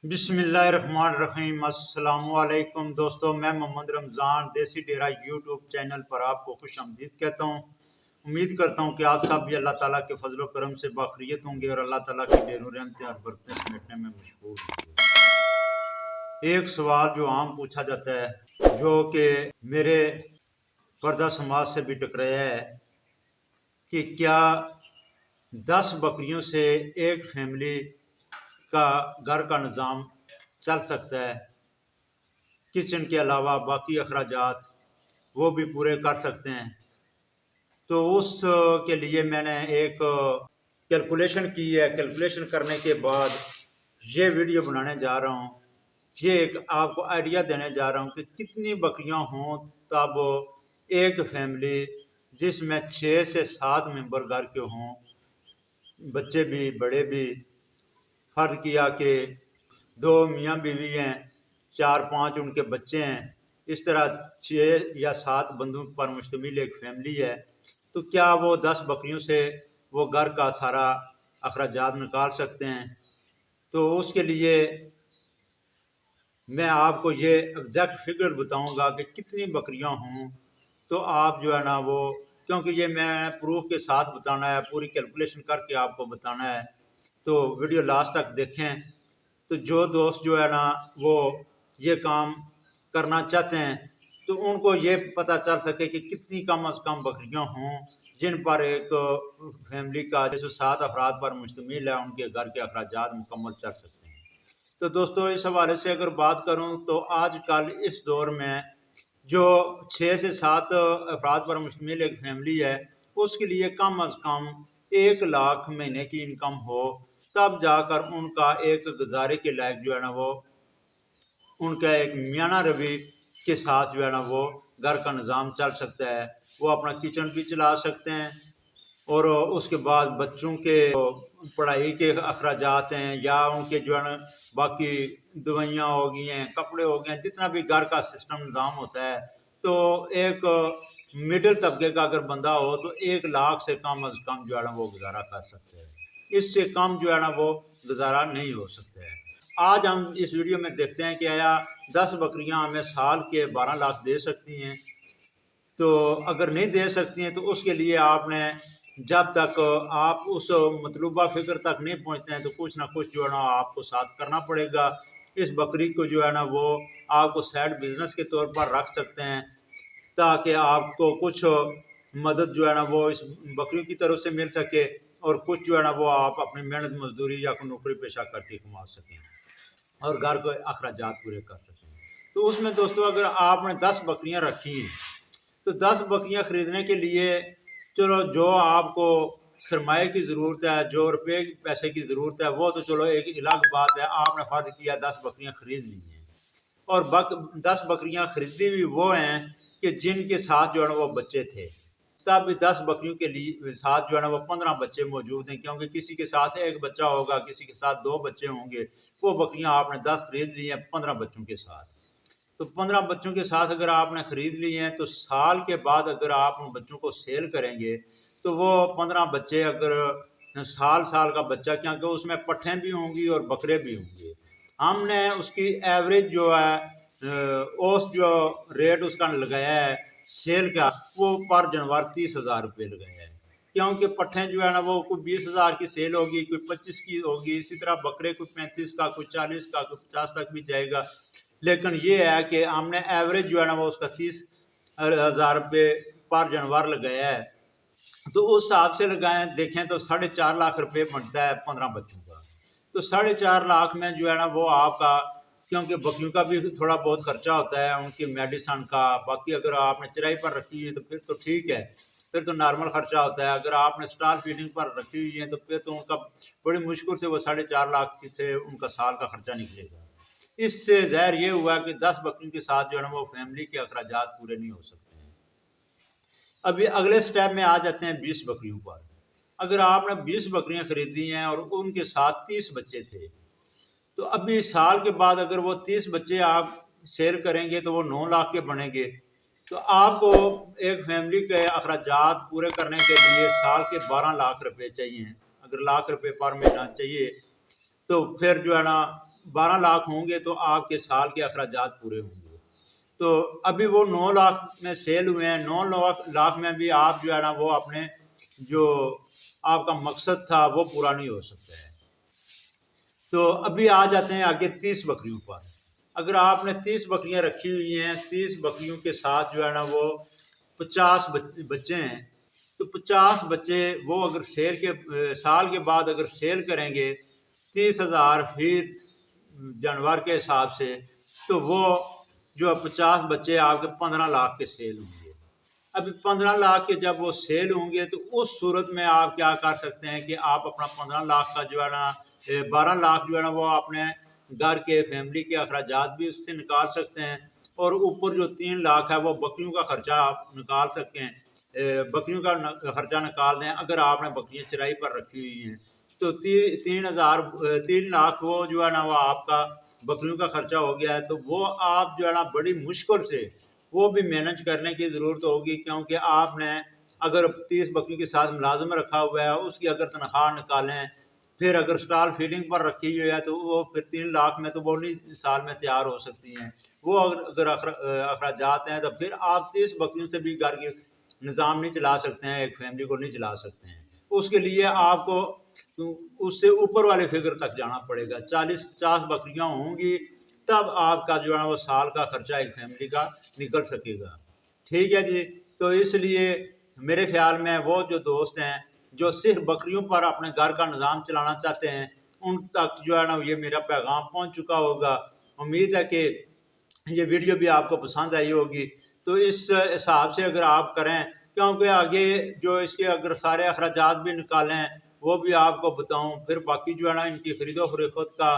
बिस्मिल्लाहिर्रहमानिर्रहीम। अस्सलाम वालेकुम दोस्तों, मैं मोहम्मद रमज़ान देसी डेरा यूट्यूब चैनल पर आपको खुश आमदीद कहता हूँ। उम्मीद करता हूँ कि आप सब भी अल्लाह ताला के फजल व करम से बाखरियत होंगे और अल्लाह ताला की ढेरों रहमतें और बरकतें समेटने में मशगूल होंगे। एक सवाल जो आम पूछा जाता है, जो कि मेरे पर्दा समाज से भी टकराया है, कि क्या 10 बकरियों से एक फैमिली का घर का निज़ाम चल सकता है, किचन के अलावा बाकी अखराजात वो भी पूरे कर सकते हैं। तो उस के लिए मैंने एक कैलकुलेशन की है। कैलकुलेशन करने के बाद ये वीडियो बनाने जा रहा हूँ। ये एक आपको आइडिया देने जा रहा हूँ कि कितनी बकरियाँ हों तब एक फैमिली जिसमें 6 से 7 मेंबर घर के हों, बच्चे भी बड़े भी, फर्ज किया कि 2 मियाँ बीवी हैं, 4-5 उनके बच्चे हैं, इस तरह 6 या 7 बंदों पर मुश्तमिल एक फैमिली है, तो क्या वो 10 बकरियों से वो घर का सारा अखराजात निकाल सकते हैं? तो उसके लिए मैं आपको ये एग्जैक्ट फिगर बताऊंगा कि कितनी बकरियां हों तो आप जो है ना वो, क्योंकि ये मैं प्रूफ के साथ बताना है, पूरी कैलकुलेशन करके आपको बताना है, तो वीडियो लास्ट तक देखें। तो जो दोस्त जो है ना वो ये काम करना चाहते हैं तो उनको ये पता चल सके कि कितनी कम अज़ कम बकरियां हों जिन पर एक फैमिली का जैसे 7 अफराद पर मुश्तमिल है, उनके घर के अखराजात मुकम्मल चल सकते हैं। तो दोस्तों, इस हवाले से अगर बात करूं तो आजकल इस दौर में जो 6 से 7 अफराद पर मुश्तमिल एक फैमिली है, उसके लिए कम अज़ कम 1 लाख महीने की इनकम हो, तब जाकर उनका एक गुजारे के लायक जो है ना वो, उनका एक मियाना रवि के साथ जो है ना वो घर का निज़ाम चल सकता है। वो अपना किचन भी चला सकते हैं और उसके बाद बच्चों के पढ़ाई के अखराजात हैं या उनके जो है ना बाकी दवाइयाँ हो गई हैं, कपड़े हो गए हैं, जितना भी घर का सिस्टम निज़ाम होता है, तो एक मिडिल तबके का अगर बंदा हो तो 1 लाख से कम अज़ कम जो है ना वो गुजारा कर सकते हैं। इससे कम जो है ना वो गुजारा नहीं हो सकता है। आज हम इस वीडियो में देखते हैं कि आया 10 बकरियां हमें साल के 12 लाख दे सकती हैं। तो अगर नहीं दे सकती हैं तो उसके लिए आपने, जब तक आप उस मतलूबा फिक्र तक नहीं पहुंचते हैं, तो कुछ ना कुछ जो है ना आपको साथ करना पड़ेगा। इस बकरी को जो है ना वो आपको साइड बिजनेस के तौर पर रख सकते हैं, ताकि आपको कुछ मदद जो है ना वो इस बकरियों की तरफ से मिल सके और कुछ जो है ना वो आप अपनी मेहनत मजदूरी या कोई नौकरी पेशा करके कमा सकें और घर के अखराजात पूरे कर सकें। तो उसमें दोस्तों, अगर आपने 10 बकरियां रखी हैं तो 10 बकरियां ख़रीदने के लिए, चलो जो आपको सरमाए की ज़रूरत है, जो रुपये पैसे की ज़रूरत है, वो तो चलो एक अलग बात है। आपने फ़र्ज किया 10 बकरियां ख़रीद ली हैं और 10 बकरियां ख़रीदी भी वो हैं कि जिनके साथ जो है ना वो बच्चे थे। तब 10 बकरियों के लिए साथ जो है ना वो 15 बच्चे मौजूद हैं, क्योंकि किसी के साथ एक बच्चा होगा, किसी के साथ 2 बच्चे होंगे। वो बकरियां आपने 10 खरीद ली हैं 15 बच्चों के साथ। तो 15 बच्चों के साथ अगर आपने ख़रीद ली हैं तो साल के बाद अगर आप उन बच्चों को सेल करेंगे तो वो 15 बच्चे, अगर साल साल का बच्चा, क्योंकि उसमें पट्ठें भी होंगी और बकरे भी होंगे, हमने उसकी एवरेज जो है औसत जो रेट उसका लगाया है सेल का, वो पर जानवर 30,000 रुपये लगाया है। क्योंकि पट्ठें जो है ना वो कोई 20,000 की सेल होगी, कोई 25 की होगी, इसी तरह बकरे कोई 35 का, कोई 40 का, कोई 50 तक भी जाएगा। लेकिन ये है कि हमने एवरेज जो है ना वो उसका 30,000 रुपये पर जानवर लगाया है। तो उस हिसाब से लगाएं, देखें तो 4.5 लाख रुपये बनता है 15 बच्चों का। तो 4.5 लाख में जो है ना वो आपका, क्योंकि बकरियों का भी थोड़ा बहुत खर्चा होता है, उनकी मेडिसन का, बाकी अगर आपने चराई पर रखी है तो फिर तो ठीक है, फिर तो नॉर्मल खर्चा होता है। अगर आपने स्टार फीडिंग पर रखी हुई है तो फिर तो उनका बड़ी मुश्किल से वो 4.5 लाख से उनका साल का खर्चा निकलेगा। इससे ज़ाहिर ये हुआ कि 10 बकरियों के साथ जो है ना वो फैमिली के अखराजात पूरे नहीं हो सकते हैं। अभी अगले स्टेप में आ जाते हैं 20 बकरियों पर। अगर आपने 20 बकरियां खरीदी हैं और उनके साथ 30 बच्चे थे, तो अभी साल के बाद अगर वो 30 बच्चे आप सेल करेंगे तो वो 9 लाख के बनेंगे। तो आपको एक फैमिली के अखराजात पूरे करने के लिए साल के 12 लाख रुपए चाहिए। अगर लाख रुपए पर महीना चाहिए तो फिर जो है ना 12 लाख होंगे तो आपके साल के अखराजात पूरे होंगे। तो अभी वो 9 लाख में सेल हुए हैं, 9 लाख में भी आप जो है ना वो अपने जो आपका मकसद था वो पूरा नहीं हो सकता है। तो अभी आ जाते हैं आगे 30 बकरियों पर। अगर आपने 30 बकरियां रखी हुई हैं, 30 बकरियों के साथ जो है ना वो 50 बच्चे हैं, तो 50 बच्चे वो अगर सेल के साल के बाद अगर सेल करेंगे 30,000 फीट जानवर के हिसाब से, तो वो जो 50 बच्चे आपके 15 लाख के सेल होंगे। अभी 15 लाख के जब वो सेल होंगे तो उस सूरत में आप क्या कर सकते हैं कि आप अपना 15 लाख का जो है ना 12 लाख जो है ना वो अपने घर के फैमिली के अखराजात भी उससे निकाल सकते हैं, और ऊपर जो 3 लाख है वो बकरियों का खर्चा आप निकाल सकते हैं। बकरियों का खर्चा निकाल दें अगर आपने बकरियां चराई पर रखी हुई हैं, तो 3 लाख वो जो है ना वो आपका बकरियों का खर्चा हो गया है। तो वो आप जो है ना बड़ी मुश्किल से वो भी मैनेज करने की ज़रूरत होगी, क्योंकि आपने अगर 30 बकरी के साथ मुलाजिम रखा हुआ है, उसकी अगर तनख्वाह निकालें, फिर अगर स्टॉल फीडिंग पर रखी हुई है तो वो फिर 3 लाख में तो वो नहीं साल में तैयार हो सकती हैं। वो अगर अखराजात हैं तो फिर आप 30 बकरियों से भी घर के निज़ाम नहीं चला सकते हैं, एक फैमिली को नहीं चला सकते हैं। उसके लिए आपको उससे ऊपर वाले फिगर तक जाना पड़ेगा। 40-50 बकरियां होंगी तब आपका जो है ना वो साल का खर्चा एक फैमिली का निकल सकेगा। ठीक है जी। तो इसलिए मेरे ख्याल में वो जो दोस्त हैं जो सिर्फ बकरियों पर अपने घर का निज़ाम चलाना चाहते हैं, उन तक जो है ना ये मेरा पैगाम पहुंच चुका होगा। उम्मीद है कि ये वीडियो भी आपको पसंद आई होगी। तो इस हिसाब से अगर आप करें, क्योंकि आगे जो इसके अगर सारे अखराजात भी निकालें वो भी आपको बताऊं, फिर बाकी जो है ना इनकी खरीदो फरोख्त का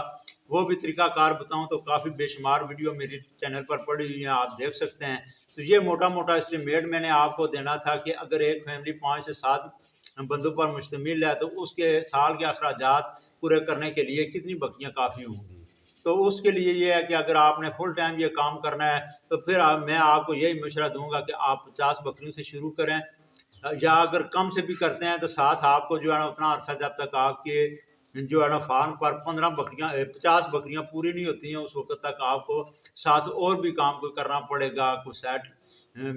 वो भी तरीक़ाकार बताऊं, तो काफ़ी बेशुमार वीडियो मेरे चैनल पर पड़ी हुई हैं, आप देख सकते हैं। तो ये मोटा मोटा एस्टीमेट मैंने आपको देना था कि अगर एक फैमिली 5 से 7 बंदों पर मुश्तमिल है तो उसके साल के अखराजात पूरे करने के लिए कितनी बकरियाँ काफ़ी होंगी। तो उसके लिए ये है कि अगर आपने फुल टाइम ये काम करना है तो फिर मैं आपको यही मशवरा दूंगा कि आप 50 बकरियों से शुरू करें, या अगर कम से भी करते हैं तो साथ आपको जो है ना उतना अरसा जब तक आपके जो है ना फार्म पर 50 बकरियां पूरी नहीं होती हैं उस वक्त तक आपको साथ और भी काम कोई करना पड़ेगा, कोई साइड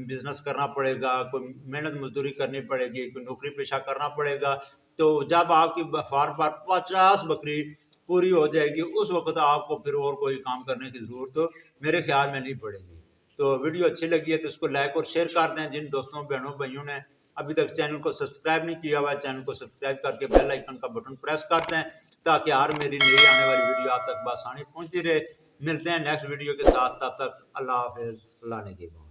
बिजनेस करना पड़ेगा, कोई मेहनत मजदूरी करनी पड़ेगी, कोई नौकरी पेशा करना पड़ेगा। तो जब आपकी फार्म पर 50 बकरी पूरी हो जाएगी उस वक्त आपको फिर और कोई काम करने की ज़रूरत मेरे ख्याल में नहीं पड़ेगी। तो वीडियो अच्छी लगी है तो इसको लाइक और शेयर कर दें। जिन दोस्तों बहनों भाइयों ने अभी तक चैनल को सब्सक्राइब नहीं किया हुआ है, चैनल को सब्सक्राइब करके बेल आइकन का बटन प्रेस कर दें ताकि हर मेरी नई आने वाली वीडियो आप तक बआसानी पहुंचती रहे। मिलते हैं नेक्स्ट वीडियो के साथ, तब तक अल्लाह हाफ़िज़, अल्लाह ने के।